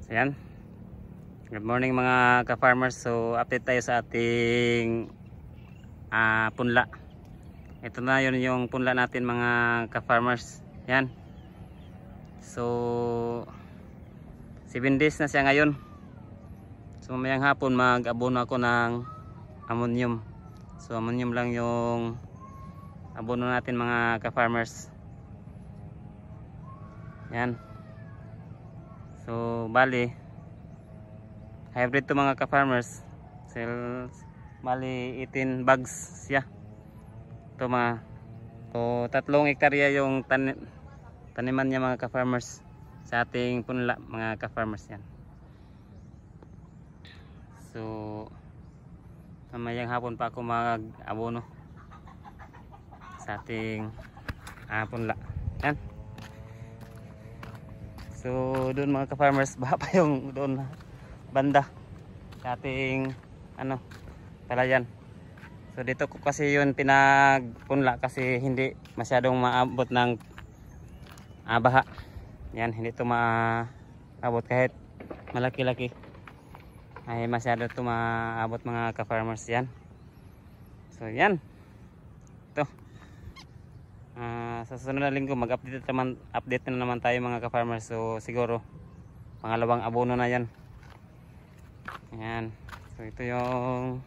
So yan. Good morning mga ka-farmers. So update tayo sa ating punla. Ito na yun yung punla natin mga ka-farmers. Yan. So 7 days na siya ngayon. So mamayang hapon mag-abono ako ng ammonium. So ammonium lang yung abono natin mga ka-farmers. Yan. So bali hybrid to mga ka-farmers. Bali 18 bags siya. Ito mga. So 3 hektarya yung taniman niya mga ka-farmers sa ating punla mga ka-farmers yan. So mamayang hapon pa ako mag-abono sa ating punla. Yan. So doon mga ka-farmers, baka pa yung doon banda sa ating palayan. So dito ko kasi yun pinagpunla kasi hindi masyadong maabot ng baha. Yan, hindi to maabot kahit malaki-laki. Ay masyado to maabot mga ka-farmers yan. So yan. Ito. Sa susunod na linggo mag-update na naman tayo mga ka-farmers. So siguro pangalawang abono na yan. Yan. So ito yung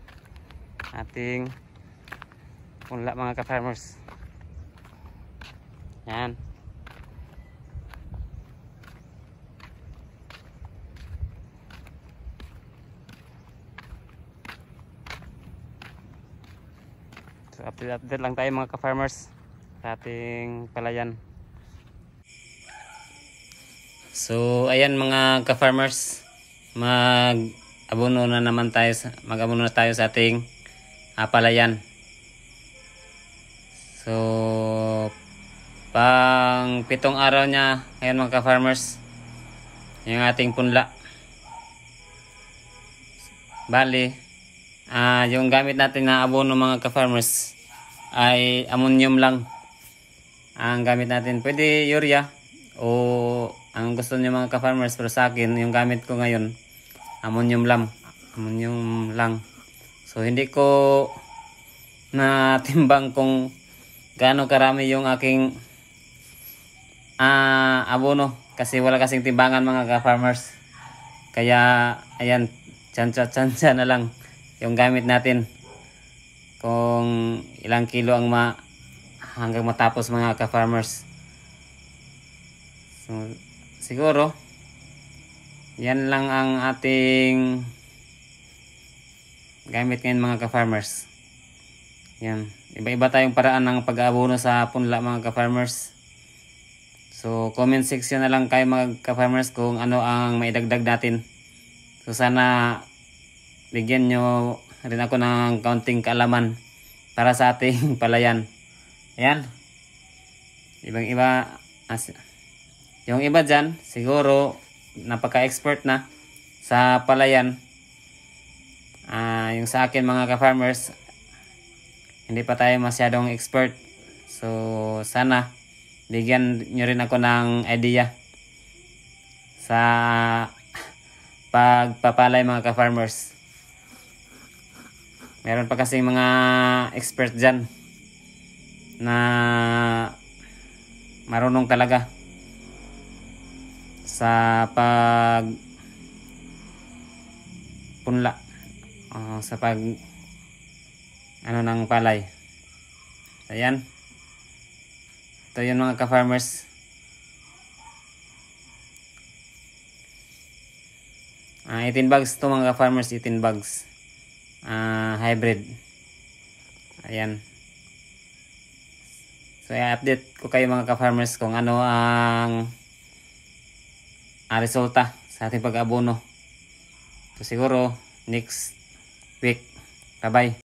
ating punla mga ka-farmers. Yan. So update lang tayo mga ka-farmers sa ating palayan. So ayan mga ka-farmers, mag-abono na tayo sa ating palayan. So pang 7 araw niya ngayon mga ka-farmers yung ating punla. Bali yung gamit natin na abono mga ka-farmers ay ammonium lang ang gamit natin. Pwede urea o ang gusto niyo mga ka-farmers, pero sa akin yung gamit ko ngayon ammonium lang. So hindi ko natimbang kung gaano karami yung aking abono kasi wala kasing timbangan mga ka-farmers. Kaya ayan, tsansya na lang yung gamit natin kung ilang kilo ang hanggang matapos mga ka-farmers. So siguro yan lang ang ating gamit ngayon mga ka-farmers. Yan, iba-iba tayong paraan ng pag-aabono sa punla mga ka-farmers. So comment section na lang kayo mga ka-farmers kung ano ang maidagdag natin. So sana bigyan nyo rin ako ng kaunting kaalaman para sa ating palayan. Ayan. Ibang-iba. Yung iba dyan, siguro napaka-expert na sa palayan. Yung sa akin mga ka-farmers, hindi pa tayo masyadong expert. So sana bigyan nyo rin ako ng idea sa pagpapalay mga ka-farmers. Meron pa kasing mga expert dyan na marunong talaga sa punla, sa ng palay. Ayan. Ito yun mga ka-farmers. Ah, 18 bags to mga ka-farmers, 18 bags. Hybrid. Ayan. So i-update ko kayo mga ka-farmers kung ano ang resulta sa ating pag-abono. So siguro next week. Bye bye.